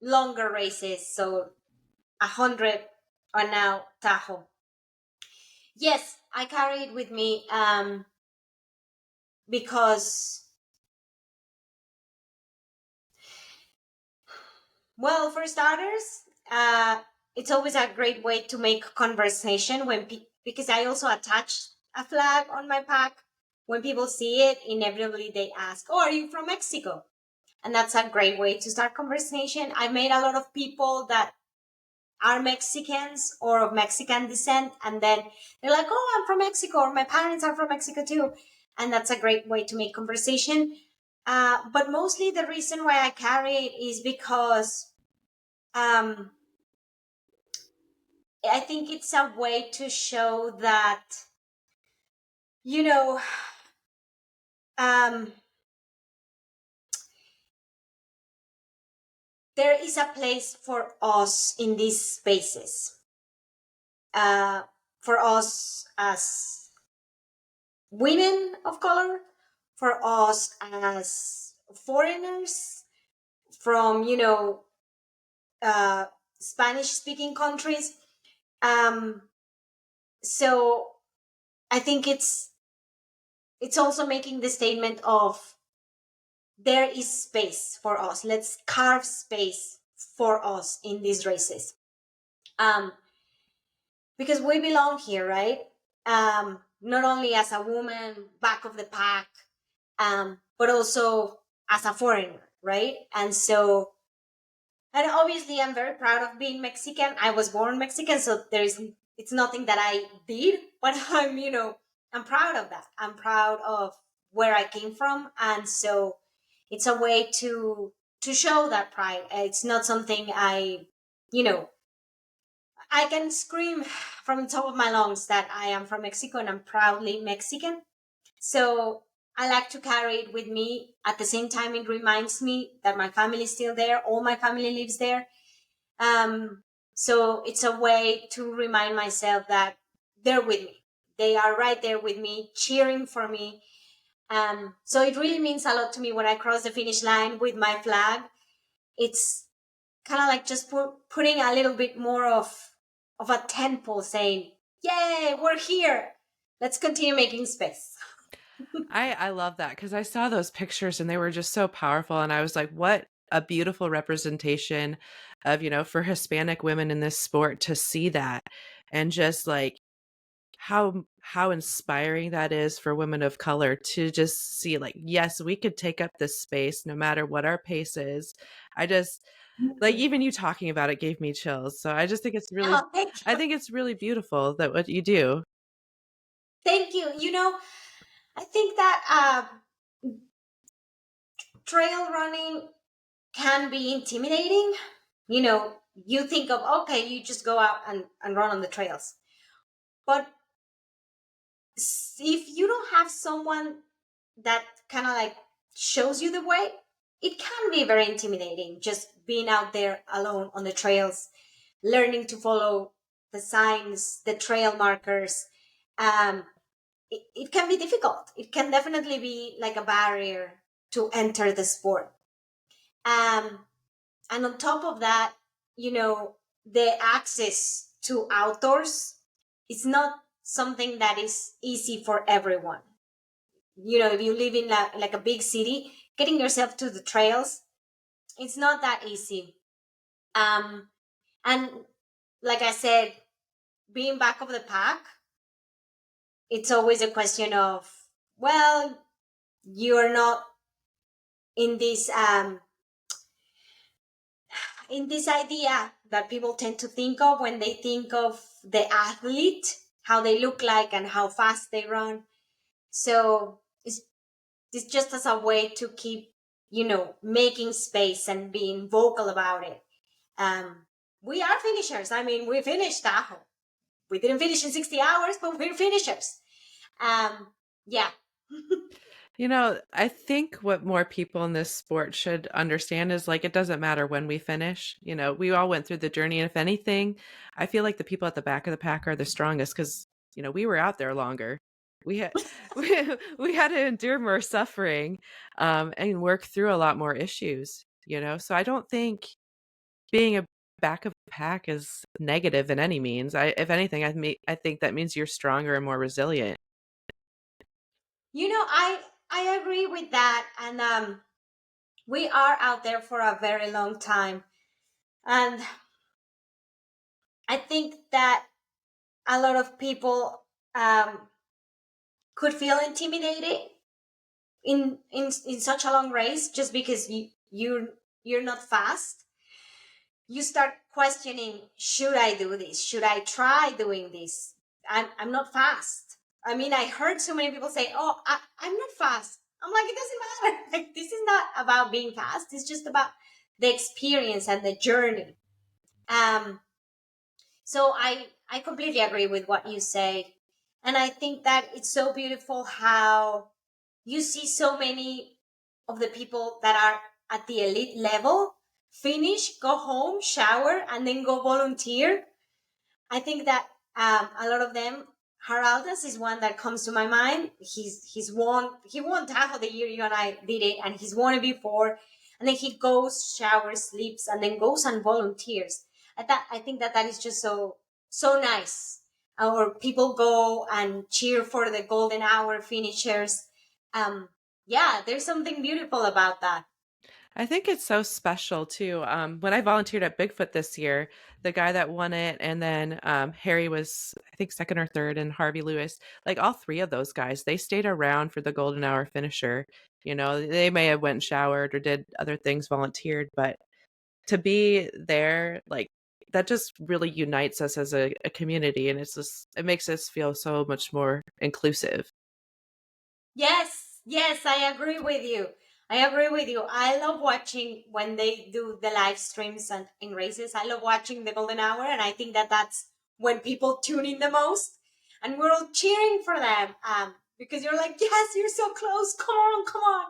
longer races. So 100 or now Tahoe. Yes, I carry it with me because, well, for starters, it's always a great way to make conversation because I also attach a flag on my pack. When people see it, inevitably they ask, "Oh, are you from Mexico?" And that's a great way to start conversation. I've made a lot of people that are Mexicans or of Mexican descent, and then they're like, "Oh, I'm from Mexico," or "My parents are from Mexico too," and that's a great way to make conversation. But mostly the reason why I carry it is because um, I think it's a way to show that you know um, there is a place for us in these spaces. For us as women of color, for us as foreigners from Spanish speaking countries. Um, so I think it's also making the statement of there is space for us. Let's carve space for us in these races. Um, because we belong here, right? Not only as a woman, back of the pack, but also as a foreigner, right? And so And obviously, I'm very proud of being Mexican. I was born Mexican, so it's nothing that I did, but I'm proud of that. I'm proud of where I came from. And so it's a way to show that pride. It's not something you know, I can scream from the top of my lungs that I am from Mexico and I'm proudly Mexican. So I like to carry it with me. At the same time, it reminds me that my family is still there. All my family lives there. Um, so it's a way to remind myself that they're with me. They are right there with me, cheering for me. So it really means a lot to me when I cross the finish line with my flag. It's kind of like just putting a little bit more of a tempo saying, "Yay, we're here. Let's continue making space." I love that because I saw those pictures and they were just so powerful, and I was like, what a beautiful representation of, for Hispanic women in this sport to see that, and just like how inspiring that is for women of color to just see, like, yes, we could take up this space no matter what our pace is. I just like, even you talking about it gave me chills. So I just think it's really Oh, thank I you. think it's really beautiful that what you do. Thank you. I think that trail running can be intimidating. You think of, okay, you just go out and run on the trails. But if you don't have someone that kind of like shows you the way, it can be very intimidating just being out there alone on the trails, learning to follow the signs, the trail markers. Um, it can be difficult. It can definitely be like a barrier to enter the sport. Um, and on top of that, the access to outdoors is not something that is easy for everyone. If you live in like a big city, getting yourself to the trails, it's not that easy. Um, and like I said, being back of the pack, it's always a question of, well, you're not in this idea that people tend to think of when they think of the athlete, how they look like and how fast they run. So it's just as a way to keep, making space and being vocal about it. Um, we are finishers. I mean, we finished Tahoe. We didn't finish in 60 hours, but we're finishers. Yeah. I think what more people in this sport should understand is, like, it doesn't matter when we finish. We all went through the journey. And if anything, I feel like the people at the back of the pack are the strongest because, we were out there longer. We had we had to endure more suffering, and work through a lot more issues. So I don't think being a back of the pack is negative in any means. If anything, I think that means you're stronger and more resilient. I agree with that. And we are out there for a very long time. And I think that a lot of people could feel intimidated in such a long race just because you're not fast. You start questioning, should I do this? Should I try doing this? I'm not fast. I mean, I heard so many people say, oh, I'm not fast. I'm like, it doesn't matter. Like, this is not about being fast. It's just about the experience and the journey. Um, so I completely agree with what you say. And I think that it's so beautiful how you see so many of the people that are at the elite level finish, go home, shower, and then go volunteer. I think that a lot of them, Haraldas is one that comes to my mind. He won Tahoe the year you and I did it, and he's won it before. And then he goes, showers, sleeps, and then goes and volunteers. I think that is just so nice. Or people go and cheer for the golden hour finishers. Yeah, there's something beautiful about that. I think it's so special too. When I volunteered at Bigfoot this year, the guy that won it, and then Harry was, I think, second or third, and Harvey Lewis, like all three of those guys, they stayed around for the golden hour finisher. They may have went and showered or did other things, volunteered, but to be there, like that just really unites us as a community, and it's just it makes us feel so much more inclusive. Yes, yes, I agree with you. I agree with you. I love watching when they do the live streams and in races. I love watching the golden hour, and I think that that's when people tune in the most, and we're all cheering for them. Because you're like, yes, you're so close. Come on, come on.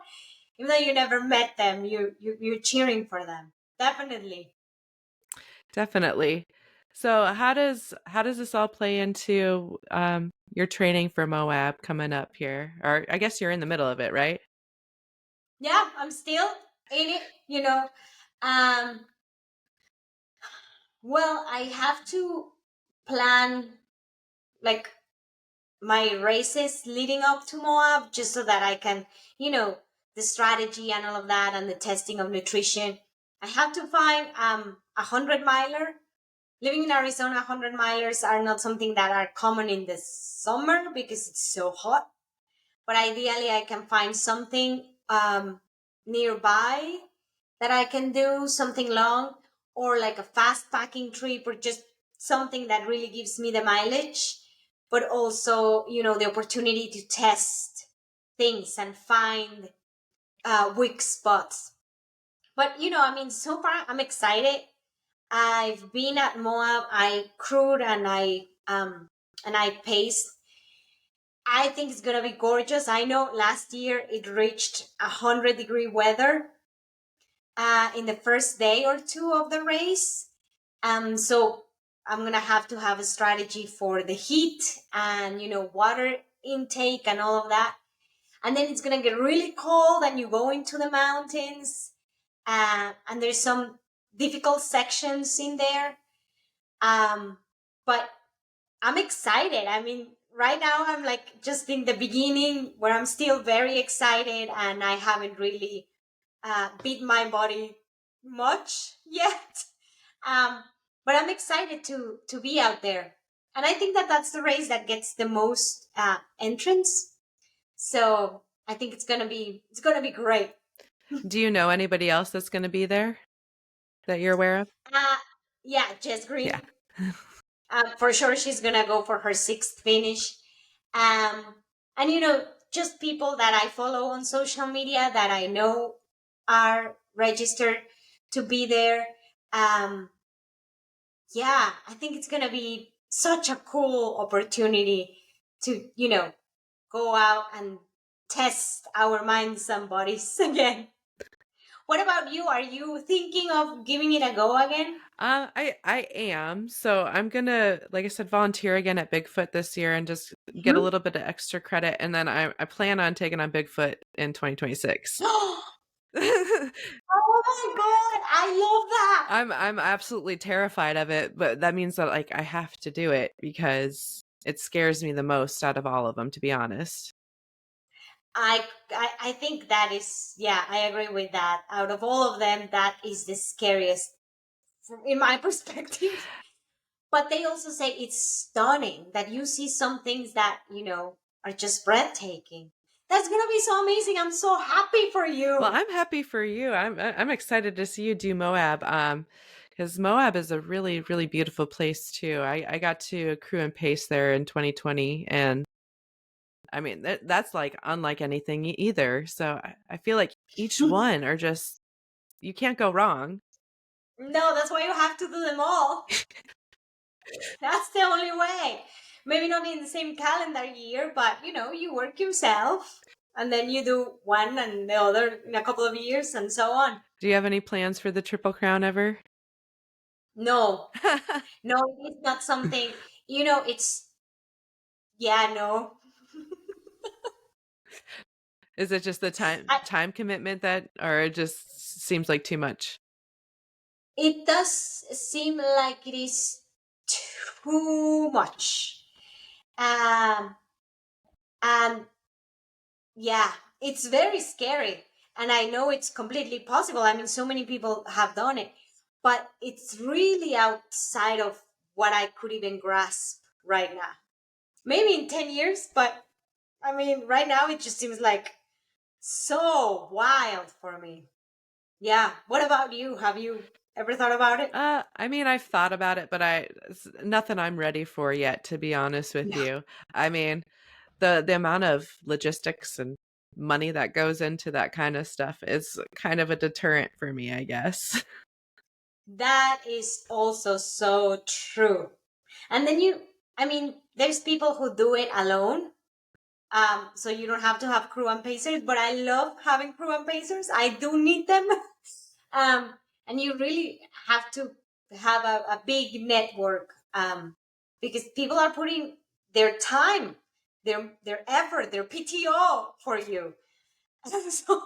Even though you never met them, you're cheering for them. Definitely. Definitely. So how does this all play into your training for Moab coming up here? Or I guess you're in the middle of it, right? Yeah, I'm still in it. Um, well, I have to plan like my races leading up to Moab just so that I can, you know, the strategy and all of that and the testing of nutrition. I have to find 100 miler. Living in Arizona, 100 milers are not something that are common in the summer because it's so hot. But ideally, I can find something nearby that I can do, something long, or like a fast packing trip, or just something that really gives me the mileage, but also, the opportunity to test things and find weak spots. But, so far I'm excited. I've been at Moab, I crewed and I paced. I think it's gonna be gorgeous. I know last year it reached 100-degree weather in the first day or two of the race. So I'm gonna have to have a strategy for the heat and water intake and all of that. And then it's gonna get really cold, and you go into the mountains, and there's some difficult sections in there. But I'm excited. I mean, right now I'm like just in the beginning where I'm still very excited, and I haven't really beat my body much yet. Um, but I'm excited to be out there, and I think that that's the race that gets the most entrance. So I think it's gonna be great. Do you know anybody else that's going to be there that you're aware of? Uh, yeah, Jess Yeah. Green. For sure, she's gonna go for her sixth finish. Um, and just people that I follow on social media that I know are registered to be there. Um, yeah, I think it's gonna be such a cool opportunity to, go out and test our minds and bodies again. What about you? Are you thinking of giving it a go again? I am. So I'm gonna, like I said, volunteer again at Bigfoot this year and just get a Hmm? little bit of extra credit, and then I plan on taking on Bigfoot in 2026. Oh my god, I love that. I'm absolutely terrified of it, but that means that like I have to do it because it scares me the most out of all of them, to be honest. I think that is, yeah, I agree with that. Out of all of them, that is the scariest in my perspective. But they also say it's stunning that you see some things that, are just breathtaking. That's gonna be so amazing. I'm so happy for Well, you. I'm happy for you. I'm excited to see you do Moab. Because Moab is a really really beautiful place too. I got to crew and pace there in 2020, and I mean that's like unlike anything either. So I feel like each one are just you can't go wrong. No, that's why you have to do them all. That's the only way. Maybe not in the same calendar year, but you work yourself and then you do one and the other in a couple of years and so on. Do you have any plans for the Triple Crown ever? No, no, it's not something, it's, yeah, no. Is it just the I, time commitment that, or it just seems like too much? it does seem like it is too much. Um, and yeah, it's very scary. And I know it's completely possible. I mean, so many people have done it, but it's really outside of what I could even grasp right now. Maybe in 10 years, but I mean, right now it just seems like so wild for me. Yeah. What about you? Have you? Ever thought about it? I mean, I've thought about it, but it's nothing I'm ready for yet, to be honest with Yeah. you. I mean, the amount of logistics and money that goes into that kind of stuff is kind of a deterrent for me, I guess. That is also so true. And then I mean, there's people who do it alone. So you don't have to have crew and pacers, but I love having crew and pacers. I do need them. um, and you really have to have a big network, because people are putting their time, their effort, their PTO for you. So,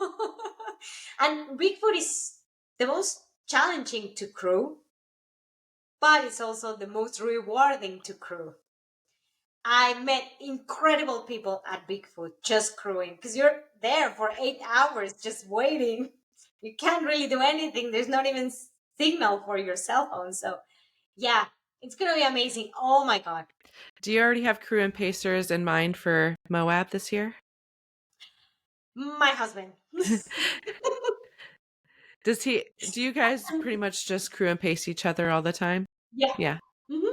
and Bigfoot is the most challenging to crew, but it's also the most rewarding to crew. I met incredible people at Bigfoot just crewing, because you're there for 8 hours just waiting. You can't really do anything. There's not even signal for your cell phone. So, yeah, it's going to be amazing. Oh my God. Do you already have crew and pacers in mind for Moab this year? My husband. Do you guys pretty much just crew and pace each other all the time? Yeah. Yeah. Hmm.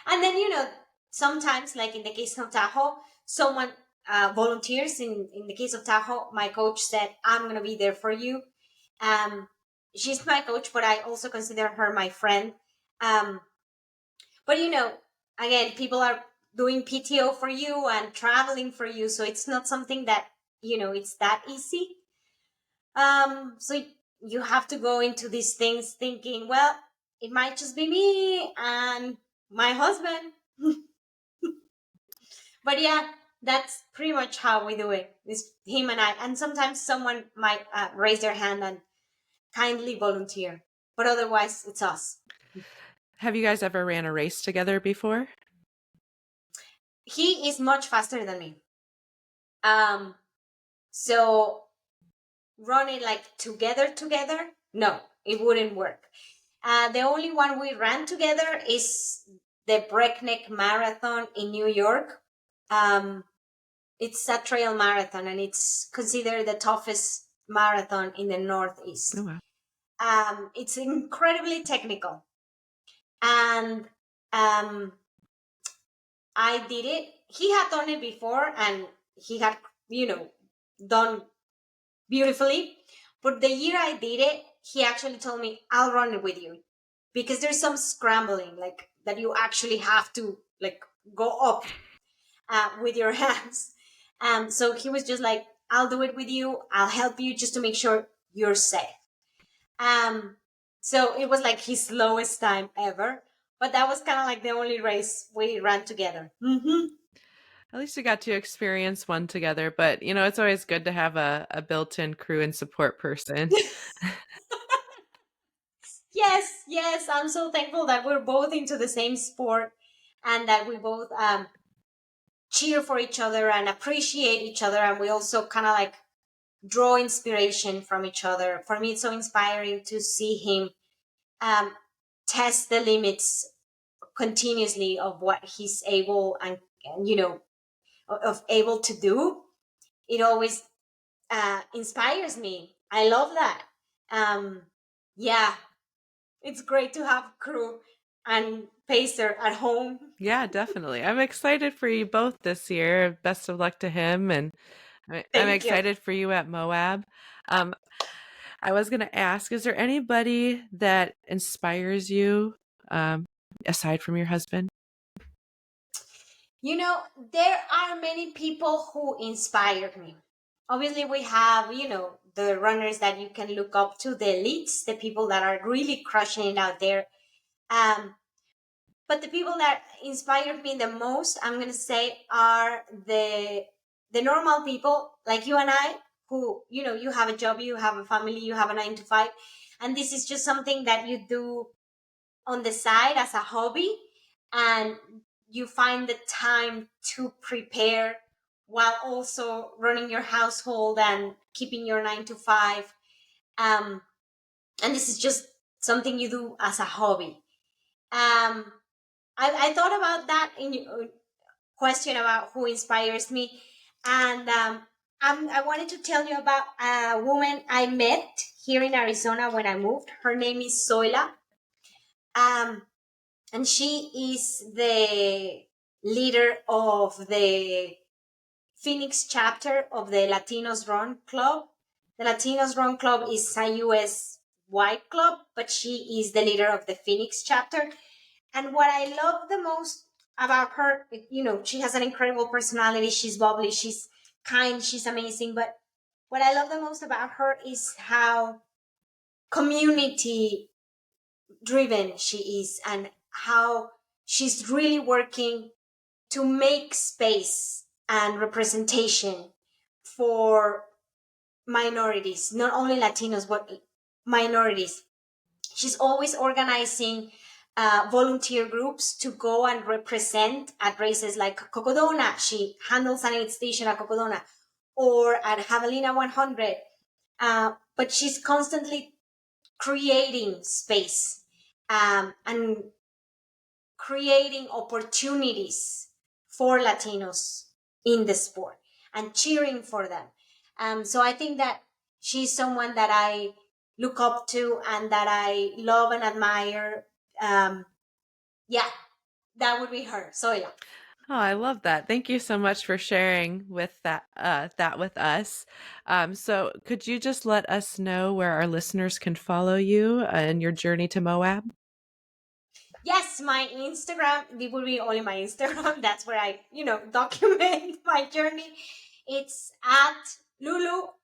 And then, sometimes, like in the case of Tahoe, someone volunteers. In the case of Tahoe, my coach said, I'm going to be there for you. Um, she's my coach, but I also consider her my friend. Um, but, again, people are doing PTO for you and traveling for you. So it's not something that, it's that easy. So you have to go into these things thinking, well, it might just be me and my husband. But yeah, that's pretty much how we do it. It's him and I. And sometimes someone might raise their hand and kindly volunteer, but otherwise it's us. Have you guys ever ran a race together before? He is much faster than me. Um, so running like together, no, it wouldn't work. The only one we ran together is the Breakneck Marathon in New York. Um, it's a trail marathon, and it's considered the toughest marathon in the Oh, Northeast. wow. It's incredibly technical, and um, I did it. He had done it before, and he had, done beautifully. But the year I did it, he actually told me, I'll run it with you. Because there's some scrambling, like that you actually have to like go up with your hands. So he was just like, I'll do it with you. I'll help you just to make sure you're safe. Um, so it was like his slowest time ever. But that was kind of like the only race we ran together. Mm-hmm. At least you got to experience one together, but it's always good to have a built-in crew and support person. Yes, yes. I'm so thankful that we're both into the same sport, and that we both cheer for each other and appreciate each other. And we also kind of like draw inspiration from each other. For me, it's so inspiring to see him um, test the limits continuously of what he's able and of able to do. It always inspires me. I love that. Um, yeah, it's great to have crew and pacer at home. Yeah, definitely. I'm excited for you both this year. Best of luck to him, and I'm Thank you. excited for you at Moab. Um, I was going to ask, is there anybody that inspires you aside from your husband? There are many people who inspired me. Obviously, we have, the runners that you can look up to, the elites, the people that are really crushing it out there. Um, but the people that inspired me the most, I'm gonna say, are the normal people like you and I, who you have a job, you have a family, you have a 9 to 5, and this is just something that you do on the side as a hobby, and you find the time to prepare while also running your household and keeping your 9 to 5. Um, and this is just something you do as a hobby. Um, I thought about that in your question about who inspires me, and I wanted to tell you about a woman I met here in Arizona when I moved. Her name is Zoila. Um, and she is the leader of the Phoenix chapter of the Latinos Run Club. The Latinos Run Club is a US wide club, but she is the leader of the Phoenix chapter. And what I love the most about her, she has an incredible personality. She's bubbly, she's kind, she's amazing. But what I love the most about her is how community driven she is, and how she's really working to make space and representation for minorities, not only Latinos, but minorities. She's always organizing volunteer groups to go and represent at races like Cocodona. She handles an aid station at Cocodona, or at Javelina 100. But she's constantly creating space, and creating opportunities for Latinos in the sport and cheering for them. So I think that she's someone that I look up to and that I love and admire. Yeah, that would be her. So yeah. Oh, I love that. Thank you so much for sharing with that with us. So could you just let us know where our listeners can follow you and your journey to Moab? Yes, my Instagram, it will be only my Instagram. That's where I, document my journey. It's at lulu.mnyc.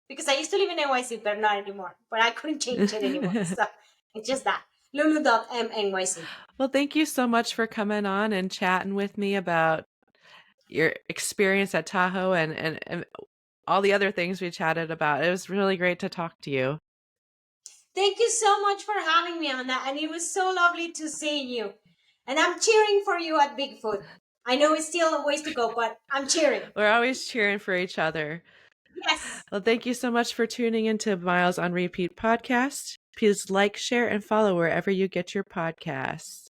Because I used to live in NYC, but not anymore. But I couldn't change it anymore. So it's just that. Lulu.mnyc. Well, thank you so much for coming on and chatting with me about your experience at Tahoe and all the other things we chatted about. It was really great to talk to you. Thank you so much for having me, Amanda. And it was so lovely to see you. And I'm cheering for you at Bigfoot. I know it's still a ways to go, but I'm cheering. We're always cheering for each other. Yes. Well, thank you so much for tuning into Miles on Repeat podcast. Please like, share, and follow wherever you get your podcasts.